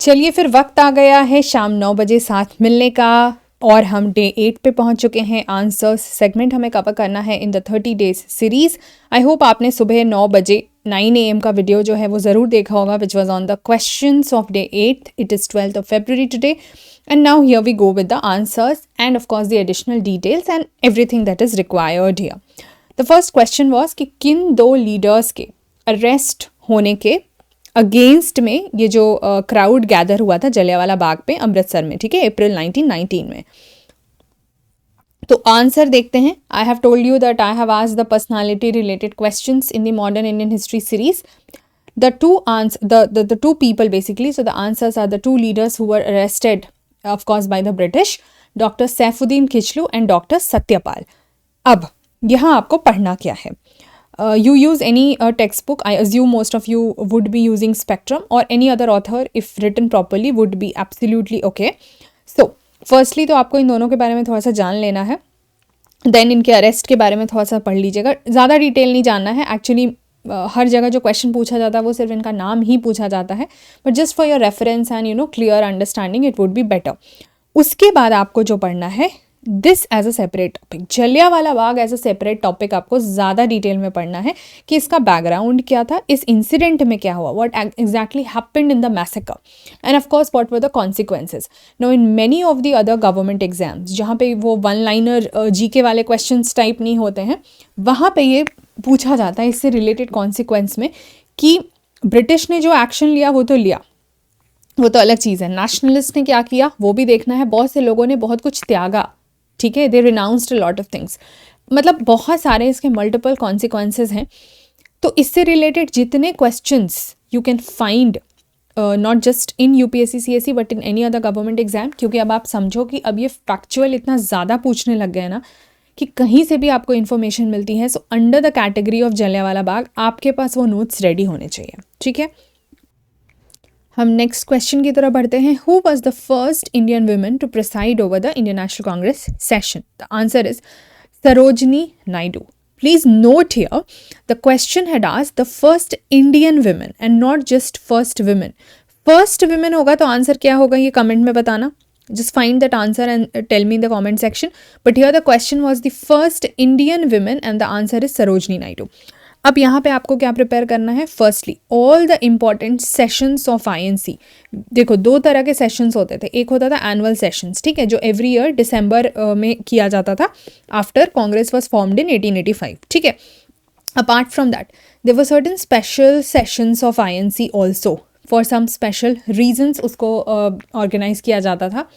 चलिए फिर वक्त आ गया है शाम 9 बजे साथ मिलने का और हम डे 8 पे पहुंच चुके हैं। आंसर्स सेगमेंट हमें कवर करना है in the 30 days series. I hope आपने सुबह 9 बजे 9 AM का वीडियो जो है वो ज़रूर देखा होगा, which was on the questions of day 8। It is 12th of February today and now here we go with the answers and of course the additional details and everything that is required here. The first question was कि किन दो leaders के arrest होने के against में ये जो crowd gather हुआ था जलियांवाला बाग पे अमृतसर में, ठीक है, अप्रैल 1919 में। तो आंसर देखते हैं। I have told you that I have asked the personality related questions in the modern Indian history series. The two people basically, so the answers are the two leaders who were arrested of course by the British, Dr. Saifuddin Kichlu and Dr. Satyapal। अब यहाँ आपको पढ़ना क्या है। You use any textbook. I assume most of you would be using Spectrum or any other author if written properly would be absolutely okay. So firstly तो आपको इन दोनों के बारे में थोड़ा सा जान लेना है, देन इनके अरेस्ट के बारे में थोड़ा सा पढ़ लीजिएगा। ज़्यादा डिटेल नहीं जानना है एक्चुअली। हर जगह जो क्वेश्चन पूछा जाता है वो सिर्फ इनका नाम ही पूछा जाता है, but just for your reference and clear understanding it would be better. उसके बाद आपको जो पढ़ना है this as a separate topic, Jallianwala Bagh as a separate topic आपको ज़्यादा डिटेल में पढ़ना है कि इसका बैकग्राउंड क्या था, इस इंसिडेंट में क्या हुआ, what exactly happened in the massacre and of course what were the consequences. No in many of the other government exams जहाँ पे वो वन लाइनर जीके वाले क्वेश्चंस टाइप नहीं होते हैं, वहाँ पे ये पूछा जाता है इससे रिलेटेड कॉन्सिक्वेंस में कि ब्रिटिश ने जो एक्शन लिया वो तो लिया, वो तो अलग चीज़ है, नेशनलिस्ट ने क्या किया वो भी देखना है। बहुत से लोगों ने बहुत कुछ त्यागा, ठीक है, they renounced a lot of things, मतलब बहुत सारे इसके मल्टीपल कॉन्सिक्वेंसेज हैं। तो इससे रिलेटेड जितने questions you can find not just in UPSC CSC but in any other government exam, क्योंकि अब आप समझो कि अब ये फैक्चुअल इतना ज़्यादा पूछने लग गए ना कि कहीं से भी आपको इन्फॉर्मेशन मिलती है। So under the category of Jallianwala Bagh आपके पास वो नोट्स रेडी होने चाहिए, ठीक है। हम नेक्स्ट क्वेश्चन की तरफ बढ़ते हैं। Who was the first Indian women to preside over the Indian national Congress session? The answer is Sarojini Naidu. Please note here, the question had asked the first Indian women and not just first women. First women होगा तो answer क्या होगा ये comment में बताना। Just find that answer and tell me in the comment section. But here the question was the first Indian women and the answer is Sarojini Naidu. अब यहाँ पे आपको क्या प्रिपेयर करना है? Firstly all the important sessions of INC. देखो दो तरह के सेशंस होते थे, एक होता था एनुअल सेशंस, ठीक है, जो एवरी ईयर दिसंबर में किया जाता था after Congress was formed in 1885, ठीक है। Apart from that there were certain special sessions of INC also for some special reasons उसको ऑर्गेनाइज किया जाता था।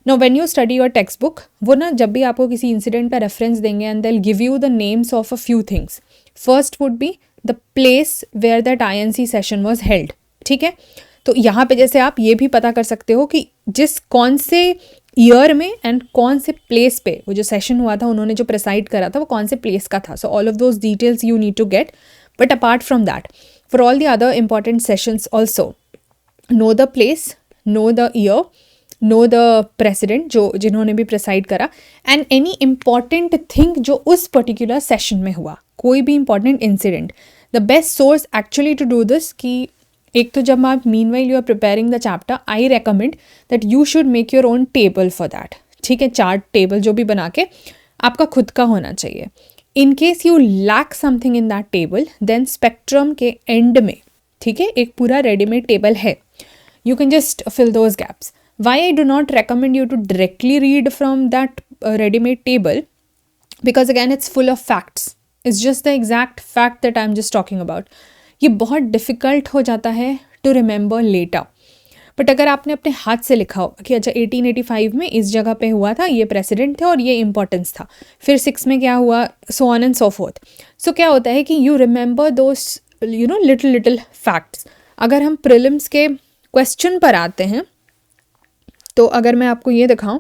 No when you study your text book, वो ना जब भी आपको किसी इंसिडेंट पर रेफरेंस देंगे and they will give you the names of a few things. First would be the place where that INC session was held, ठीक है। तो यहाँ पे जैसे आप ये भी पता कर सकते हो कि कौन से ईयर में एंड कौन से प्लेस पे वो जो सेशन हुआ था, उन्होंने जो प्रिसाइड करा था वो कौन से प्लेस का था। So all of those details you need to get, but apart from that for all the other important sessions also know the place, know the year, know the president जो जिन्होंने भी प्रिसाइड करा and any important thing जो उस particular session में हुआ, कोई भी important incident. The best source actually to do this कि एक तो जब आप meanwhile you are preparing the chapter, I recommend that you should make your own table for that, ठीक है, चार्ट टेबल जो भी बना के आपका खुद का होना चाहिए। In case you lack something in that table then Spectrum के एंड में, ठीक है, एक पूरा रेडीमेड टेबल है, you can just fill those gaps. Why I do not recommend you to directly read from that ready-made table, because again it's full of facts. It's just the exact fact that I'm just talking about. ये बहुत difficult हो जाता है to remember later. But अगर आपने अपने हाथ से लिखा हो कि अच्छा 1885 में इस जगह पे हुआ था, ये प्रेसिडेंट थे और ये इंपॉर्टेंस था, फिर 6 में क्या हुआ, so on and so forth. So क्या होता है कि you remember those little facts. अगर हम प्रीलिम्स के क्वेश्चन पर आते हैं तो अगर मैं आपको ये दिखाऊं,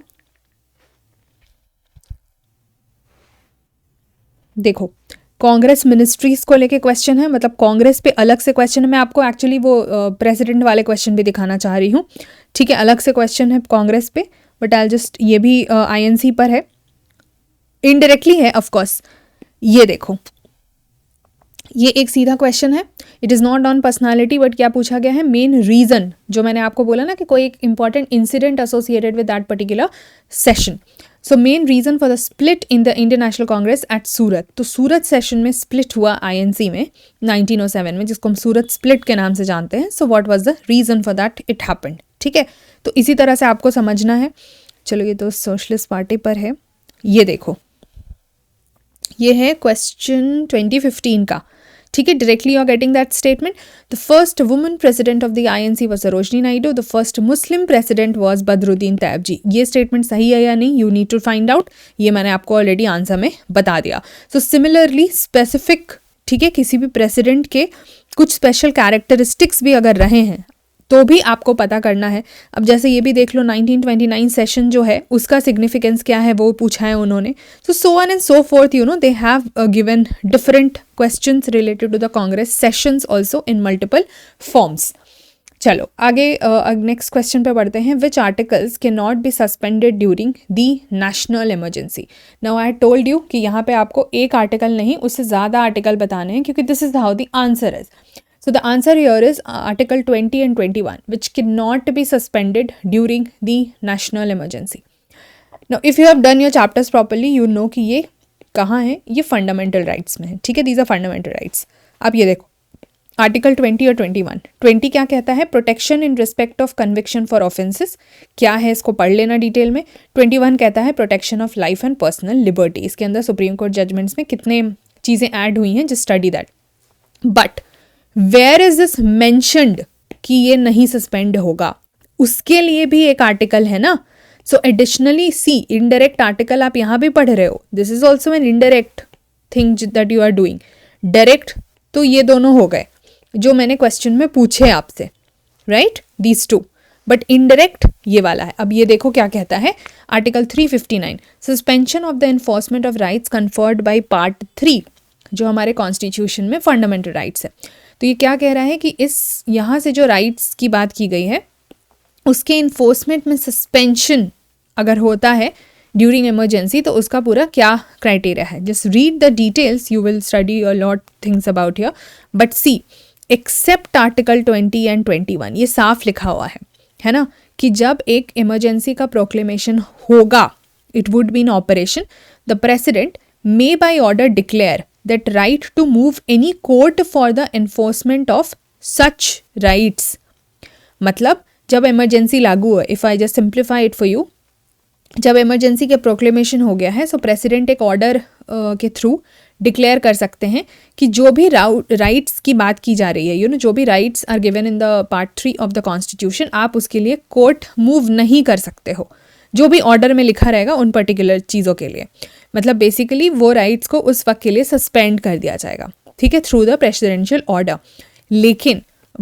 देखो कांग्रेस मिनिस्ट्रीज को लेके क्वेश्चन है, मतलब कांग्रेस पे अलग से क्वेश्चन है। मैं आपको एक्चुअली वो प्रेसिडेंट वाले क्वेश्चन भी दिखाना चाह रही हूँ, ठीक है, अलग से क्वेश्चन है कांग्रेस पे, बट आई जस्ट ये भी आईएनसी पर है, इनडायरेक्टली है ऑफ कोर्स। ये देखो ये एक सीधा क्वेश्चन है, it is not on personality, but क्या पूछा गया है, मेन रीज़न, जो मैंने आपको बोला ना कि कोई एक important incident associated with that particular session. So main reason for the split in the Indian national Congress at Surat. तो सूरत सेशन में स्प्लिट हुआ आईएनसी में 1907 में, जिसको हम सूरत स्प्लिट के नाम से जानते हैं. So what was the reason for that it happened. ठीक है, तो इसी तरह से आपको समझना है. चलो, ये तो सोशलिस्ट पार्टी पर है. ये देखो, ये है क्वेश्चन 2015 का. ठीक है, directly you are getting that statement. The first woman president of the INC was Sarojini Naidu. The first Muslim president was Badruddin Tyabji. ये स्टेटमेंट सही है या नहीं, you need to find out. ये मैंने आपको ऑलरेडी आंसर में बता दिया. सो सिमिलरली स्पेसिफिक, ठीक है, किसी भी प्रेसिडेंट के कुछ स्पेशल कैरेक्टरिस्टिक्स भी अगर रहे हैं तो भी आपको पता करना है. अब जैसे ये भी देख लो, 1929 सेशन जो है उसका सिग्निफिकेंस क्या है वो पूछा है उन्होंने. So on and so forth, you know, they have given different questions related to the Congress sessions also in multiple forms. चलो आगे नेक्स्ट क्वेश्चन पे बढ़ते हैं. Which articles can not be suspended during the national emergency. Now I told you कि यहाँ पे आपको एक आर्टिकल नहीं, उससे ज़्यादा आर्टिकल बताने हैं, क्योंकि this is how the answer is. So the answer here is Article 20 and 21, which cannot be suspended during the national emergency. Now, if you have done your chapters properly, you know कि ये कहाँ है, ये fundamental rights में है. ठीक है, these are fundamental rights. अब ये देखो, आर्टिकल 20 और 21. 20 क्या कहता है, protection in respect of conviction for offences. क्या है इसको पढ़ लेना डिटेल में. 21 कहता है protection of life and personal liberty. इसके अंदर सुप्रीम कोर्ट जजमेंट्स में कितने चीज़ें ऐड हुई हैं, just study that. But where is this mentioned कि ये नहीं सस्पेंड होगा, उसके लिए भी एक आर्टिकल है ना. So additionally see, indirect article आप यहाँ भी पढ़ रहे हो. This is also an indirect thing that you are doing. Direct तो ये दोनों हो गए जो मैंने क्वेश्चन में पूछे आपसे, right, these two. But indirect ये वाला है. अब ये देखो क्या कहता है article 359, suspension of the enforcement of rights conferred by part 3, जो हमारे कॉन्स्टिट्यूशन में फंडामेंटल राइट्स है. तो ये क्या कह रहा है कि इस यहाँ से जो राइट्स की बात की गई है उसके इन्फोर्समेंट में सस्पेंशन अगर होता है ड्यूरिंग इमरजेंसी, तो उसका पूरा क्या क्राइटेरिया है. Just read the details, you will study a lot things about here. But see, except article 20 and 21, ये साफ लिखा हुआ है ना, कि जब एक इमरजेंसी का प्रोक्लेमेशन होगा, it would be in operation, the president may by order declare that right to move any court for the enforcement of such rights. मतलब जब इमरजेंसी लागू है, if I just simplify it for you, जब emergency के proclamation हो गया है, सो president एक ऑर्डर के थ्रू डिक्लेयर कर सकते हैं कि जो भी राइट्स की बात की जा रही है, यू नो, जो भी rights are given in the part 3 of the constitution, आप उसके लिए कोर्ट मूव नहीं कर सकते हो. जो भी ऑर्डर में लिखा रहेगा उन पर्टिकुलर चीज़ों के लिए, मतलब बेसिकली वो राइट्स को उस वक्त के लिए सस्पेंड कर दिया जाएगा, ठीक है, थ्रू द प्रेसिडेंशियल ऑर्डर. लेकिन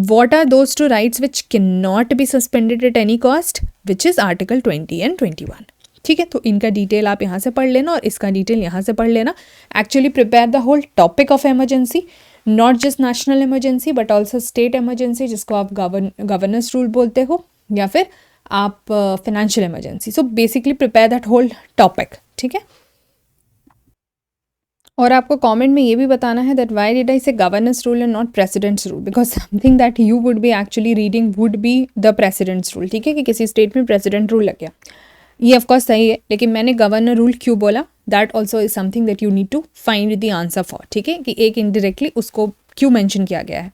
what are those two rights which can not be suspended at any cost, which is article 20 and 21. ठीक है, तो इनका डिटेल आप यहाँ से पढ़ लेना और इसका डिटेल यहाँ से पढ़ लेना. Actually prepare the whole topic of emergency, not just national emergency but also state emergency, जिसको आप गवर्नेंस रूल बोलते हो, या फिर आप financial emergency. So basically prepare that whole topic. ठीक है, और आपको कमेंट में ये भी बताना है दैट व्हाई डिड आई से governance rule and not presidents rule, because something that you would B actually reading would be the presidents rule. ठीक है, कि किसी स्टेट में प्रेसिडेंट रूल लग गया, ये ऑफकोर्स सही है, लेकिन मैंने गवर्नर रूल क्यों बोला, that also is something that you need to find the answer for. ठीक है, कि एक इनडायरेक्टली उसको क्यों मैंशन किया गया है.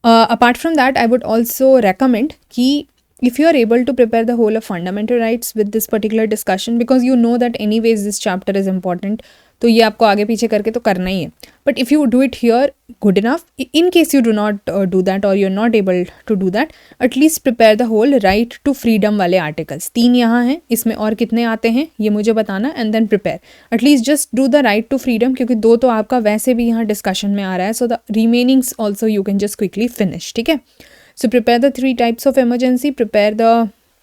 Apart from that I would also recommend कि if you are able to prepare the whole of fundamental rights with this particular discussion, because you know that anyways this chapter is important, तो ये आपको आगे पीछे करके तो करना ही है. But if you do it here good enough, in case you do not do that और you are not able to do that, at least prepare the whole right to freedom वाले आर्टिकल्स. 3 यहाँ हैं, इसमें और कितने आते हैं ये मुझे बताना, and then prepare at least just do the right to freedom, क्योंकि 2 तो आपका वैसे भी यहाँ डिस्कशन में आ रहा है. So the remainings also you can just quickly finish. ठीक है, so prepare the 3 types of emergency, prepare the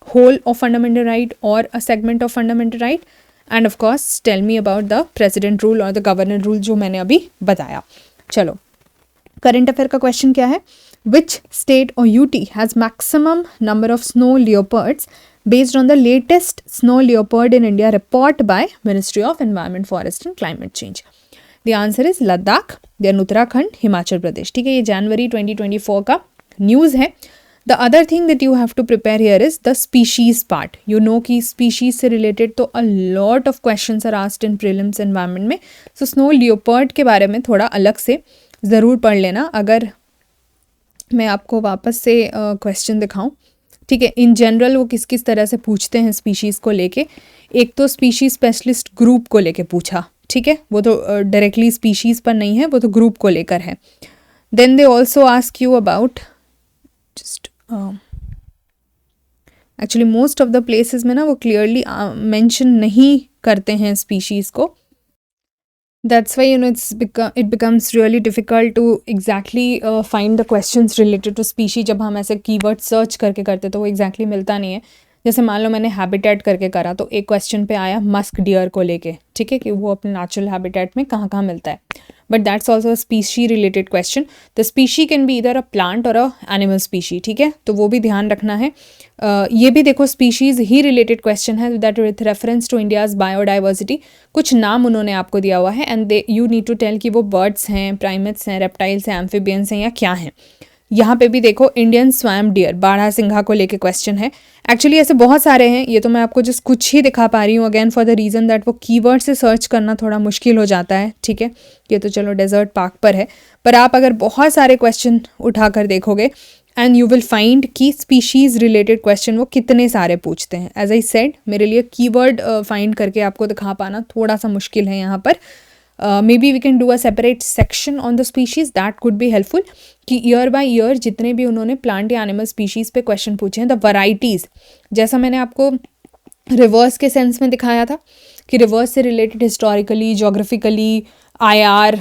whole of fundamental right or a segment of fundamental right, and of course tell me about the president rule or the governor rule जो मैंने अभी बताया. चलो, current affair का question क्या है, which state or UT has maximum number of snow leopards based on the latest snow leopard in India report by Ministry of Environment, Forest and Climate Change. The answer is Ladakh, then Uttarakhand, Himachal Pradesh. ठीक है, ये जनवरी 2024 का news है। The other thing that you have to prepare here is the species part. You know कि species से related तो a lot of questions are asked in prelims environment में। सो स्नो लियोपर्ड के बारे में थोड़ा अलग से ज़रूर पढ़ लेना। अगर मैं आपको वापस से क्वेश्चन दिखाऊं, ठीक है, इन जनरल वो किस किस तरह से पूछते हैं स्पीशीज़ को लेके। एक तो स्पीशीज स्पेशलिस्ट ग्रुप को लेके पूछा, ठीक है, वो तो डायरेक्टली स्पीशीज़ पर नहीं है, वो तो ग्रुप को लेकर है। Then they also ask you about just actually most of the places में ना वो क्लियरली मेंशन नहीं करते हैं स्पीशीज़ को। That's why it becomes really difficult to exactly find the questions related to species। जब हम ऐसे कीवर्ड सर्च करके करते तो वो exactly मिलता नहीं है। जैसे मान लो मैंने हैबिटेट करके करा तो एक क्वेश्चन पे आया मस्क डियर को लेके, ठीक है, कि वो अपने नेचुरल हैबिटेट में कहाँ कहाँ मिलता है। But that's also a species related question. The species can be इधर अ प्लांट और अ एनिमल स्पीशी, ठीक है, तो वो भी ध्यान रखना है। ये भी देखो स्पीशीज़ ही रिलेटेड क्वेश्चन है that with reference to India's biodiversity. कुछ नाम उन्होंने आपको दिया हुआ है and they you need to tell कि वो बर्ड्स हैं, प्राइमेट्स हैं, रेप्टाइल्स हैं, एम्फीबियंस हैं या क्या हैं। यहाँ पे भी देखो इंडियन स्वैम डियर, बारहा सिंघा को लेके क्वेश्चन है। एक्चुअली ऐसे बहुत सारे हैं, ये तो मैं आपको जस्ट कुछ ही दिखा पा रही हूँ, again for the reason that वो कीवर्ड से सर्च करना थोड़ा मुश्किल हो जाता है, ठीक है। ये तो चलो डेजर्ट पार्क पर है, पर आप अगर बहुत सारे क्वेश्चन उठा कर देखोगे एंड यू विल फाइंड कि स्पीशीज़ रिलेटेड क्वेश्चन वो कितने सारे पूछते हैं। एज आई सेड, मेरे लिए कीवर्ड फाइंड करके आपको दिखा पाना थोड़ा सा मुश्किल है यहाँ पर। maybe we can do a separate section on the species, that could be helpful कि ईयर बाय ईयर जितने भी उन्होंने प्लांट या एनिमल स्पीशीज़ पे क्वेश्चन पूछे हैं, द वैराइटीज़, जैसा मैंने आपको रिवर्स के सेंस में दिखाया था कि रिवर्स से related historically, geographically, IR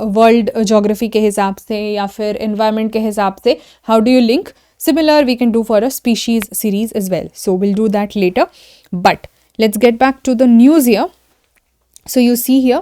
world geography के हिसाब से या फिर एनवायरनमेंट के हिसाब से how do you link, similar we can do for a species series as well. So will do that later, but let's get back to the news here. So you see here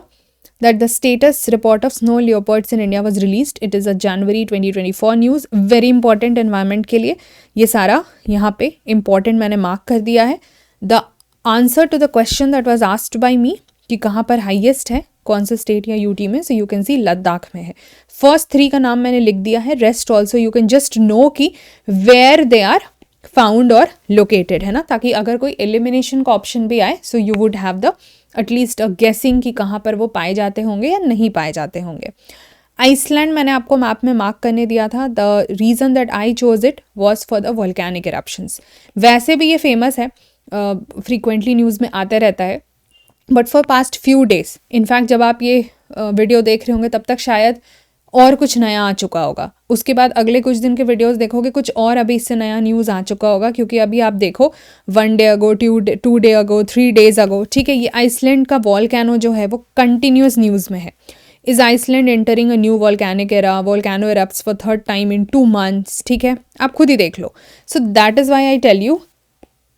that the status report of snow leopards in India was released. It is a January 2024 news. Very important environment के लिए ये सारा यहाँ पे important मैंने mark कर दिया है। The answer to the question that was asked by me कि कहाँ पर highest है, कौन सा स्टेट या यूटी में, so you can see Ladakh में है। फर्स्ट 3 का नाम मैंने लिख दिया है, rest also you can just know कि वेयर दे आर फाउंड और लोकेटेड, है ना, ताकि अगर कोई एलिमिनेशन का ऑप्शन भी आए so you would have the at least a guessing कि कहाँ पर वो पाए जाते होंगे या नहीं पाए जाते होंगे। आइसलैंड मैंने आपको मैप में मार्क करने दिया था। The reason that I chose it was for the volcanic eruptions. वैसे भी ये फेमस है, फ्रीक्वेंटली न्यूज़ में आता रहता है, but for past few days, in fact जब आप ये वीडियो देख रहे होंगे तब तक शायद और कुछ नया आ चुका होगा। उसके बाद अगले कुछ दिन के वीडियोस देखोगे कुछ और अभी इससे नया न्यूज़ आ चुका होगा, क्योंकि अभी आप देखो 1 डे अगो, 2 डे अगो, 3 डेज अगो, ठीक है, ये आइसलैंड का वॉल्केनो जो है वो कंटिन्यूस न्यूज़ में है। Is Iceland entering a new volcanic era, volcano erupts for 3rd time in 2 months, ठीक है, आप खुद ही देख लो। So that is why I tell you,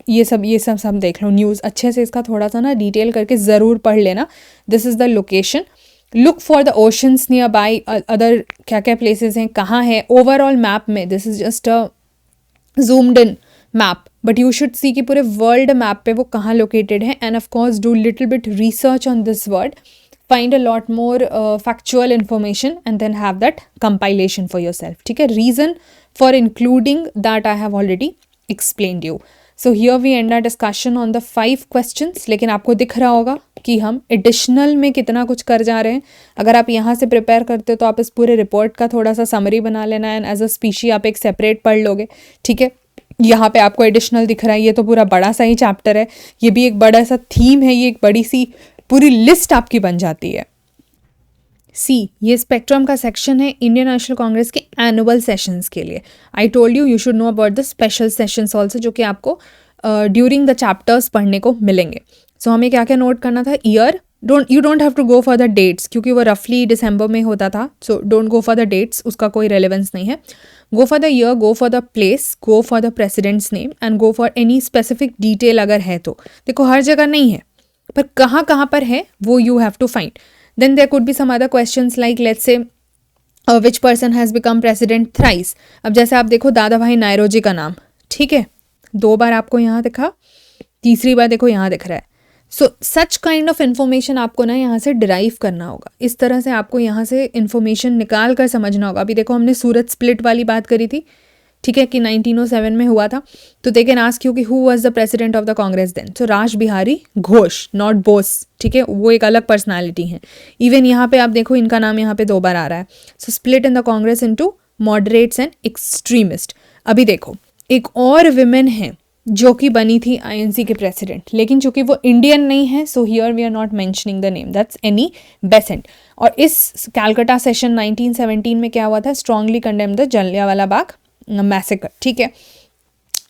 ये सब देख लो न्यूज़ अच्छे से, इसका थोड़ा सा ना डिटेल करके ज़रूर पढ़ लेना। This is the location, look for the oceans nearby, other क्या क्या प्लेसेस हैं, कहाँ है ओवरऑल मैप में। This is just a zoomed in map, but you should see कि पूरे वर्ल्ड मैप पे वो कहाँ लोकेटेड है। And of course do little bit research on this word, find a lot more factual information and then have that compilation for yourself, ठीक है। Reason for including that I have already explained you. So here we end our discussion on the 5 questions. लेकिन आपको दिख रहा होगा कि हम additional में कितना कुछ कर जा रहे हैं। अगर आप यहाँ से प्रिपेयर करते हो तो आप इस पूरे रिपोर्ट का थोड़ा सा समरी बना लेना एंड एज अ स्पीशी आप एक सेपरेट पढ़ लोगे, ठीक है। यहाँ पे आपको एडिशनल दिख रहा है, ये तो पूरा बड़ा सा ही चैप्टर है, ये भी एक बड़ा सा थीम है, ये एक बड़ी सी पूरी लिस्ट आपकी बन जाती है। सी, ये स्पेक्ट्रम का सेक्शन है इंडियन नेशनल कांग्रेस के एनुअल सेशंस के लिए। आई told you should know about the special sessions also, जो कि आपको ड्यूरिंग द चैप्टर्स पढ़ने को मिलेंगे। सो हमें क्या क्या नोट करना था, year, you don't have to go for the dates, क्योंकि वो रफली दिसंबर में होता था, so don't go for the dates, उसका कोई रेलेवेंस नहीं है। Go for the year, go for the place, go for the president's name and go for any specific detail अगर है तो। देखो हर जगह नहीं है, पर कहाँ कहाँ पर है वो you have to find. Then there could be some other questions like let's say which person has become president thrice। अब जैसे आप देखो दादा भाई नायरोजी का नाम, ठीक है, 2 बार आपको यहाँ दिखा, तीसरी बार देखो यहाँ दिख रहा है, सो सच काइंड ऑफ इन्फॉर्मेशन आपको ना यहाँ से डिराइव करना होगा, इस तरह से आपको यहाँ से इन्फॉर्मेशन निकाल कर समझना होगा। अभी देखो हमने सूरत स्प्लिट वाली बात करी थी, ठीक है, कि 1907 में हुआ था। तो दे कैन आस्क यू कि who was the president of the Congress then, so Raj Bihari Ghosh, not Bose, ठीक है, वो एक अलग पर्सनालिटी है। इवन यहाँ पे आप देखो इनका नाम यहाँ पे 2 बार आ रहा है। So split in the Congress into moderates and extremist. अभी देखो एक और विमेन है जो कि बनी थी आईएनसी के प्रेसिडेंट, लेकिन चूंकि वो इंडियन नहीं है, so here we are not mentioning the name, that's Annie Besant. और इस कैलकाटा सेशन 1917 में क्या हुआ था, strongly condemn the Jallianwala Bagh massacre, ठीक है।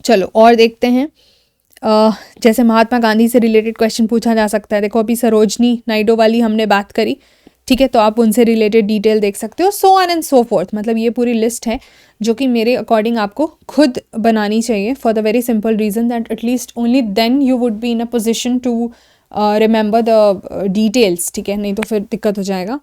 चलो और देखते हैं, जैसे महात्मा गांधी से रिलेटेड क्वेश्चन पूछा जा सकता है। देखो अभी सरोजनी नायडू वाली हमने बात करी, ठीक है, तो आप उनसे रिलेटेड डिटेल देख सकते हो, सो ऑन एंड सो फोर्थ। मतलब ये पूरी लिस्ट है जो कि मेरे अकॉर्डिंग आपको खुद बनानी चाहिए, for the very simple reason that at least only then you would be in a position to remember the details, ठीक है, नहीं तो फिर दिक्कत हो जाएगा।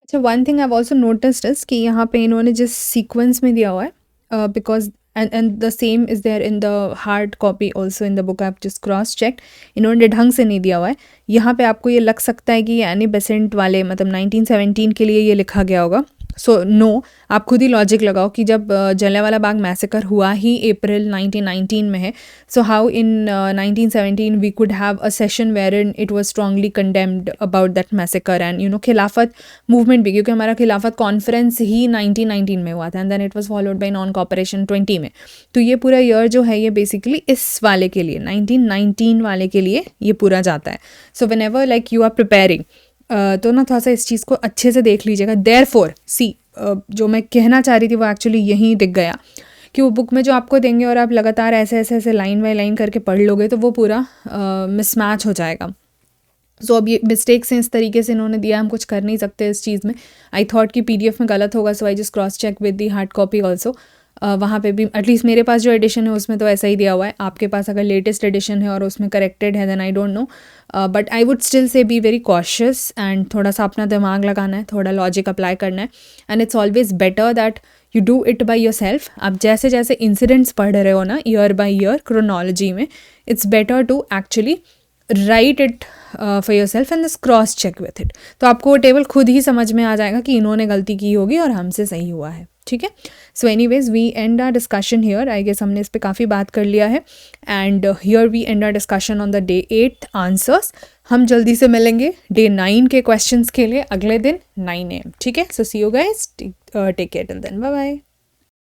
अच्छा, one thing I have also noticed is कि यहाँ पे इन्होंने जिस सीक्वेंस में दिया हुआ है, because and the same is there in the hard copy also in the book, आप जस्ट क्रॉस चेक, इन्होंने ढंग से नहीं दिया हुआ है। यहाँ पे आपको ये लग सकता है कि ये एनी बेसेंट वाले मतलब 1917 के लिए ये लिखा गया होगा। सो नो, आप खुद ही लॉजिक लगाओ कि जब जलियांवाला बाग मैसेकर हुआ ही अप्रैल 1919 में है, so how in 1917 we could have a session where in it was strongly condemned about that massacre and you know Khilafat movement भी, क्योंकि हमारा खिलाफत कॉन्फ्रेंस ही 1919 में हुआ था and then it was followed by non cooperation 20 में। तो ये पूरा ईयर जो है ये बेसिकली इस वाले के लिए 1919 वाले के लिए ये पूरा जाता है। So whenever like you are preparing, तो ना थोड़ा सा इस चीज़ को अच्छे से देख लीजिएगा। देयरफॉर सी, जो मैं कहना चाह रही थी वो एक्चुअली यहीं दिख गया कि वो बुक में जो आपको देंगे और आप लगातार ऐसे ऐसे ऐसे लाइन बाय लाइन करके पढ़ लोगे तो वो पूरा मिसमैच हो जाएगा। सो अब ये मिस्टेक्स हैं, इस तरीके से इन्होंने दिया, हम कुछ कर नहीं सकते इस चीज़ में। आई थॉट कि PDF में गलत होगा, so I just cross check with the hard copy also. वहाँ पे भी एटलीस्ट मेरे पास जो एडिशन है उसमें तो ऐसा ही दिया हुआ है। आपके पास अगर लेटेस्ट एडिशन है और उसमें करेक्टेड है then I don't know, but I would still say be very cautious and थोड़ा सा अपना दिमाग लगाना है, थोड़ा लॉजिक अप्लाई करना है। And it's always better that you do it by yourself. आप जैसे जैसे इंसिडेंट्स पढ़ रहे हो ना ईयर बाई ईयर क्रोनोलॉजी में, it's better to actually write it for yourself and cross check with it. तो आपको वो टेबल खुद ही समझ में आ जाएगा कि इन्होंने गलती की होगी और हमसे सही हुआ है, ठीक है। So anyways we end our discussion here, I guess हमने इस पर काफ़ी बात कर लिया है and here we end our discussion on the day 8 answers. हम जल्दी से मिलेंगे डे 9 के क्वेश्चंस के लिए अगले दिन 9 AM, ठीक है। So see you guys, take care till then, bye bye.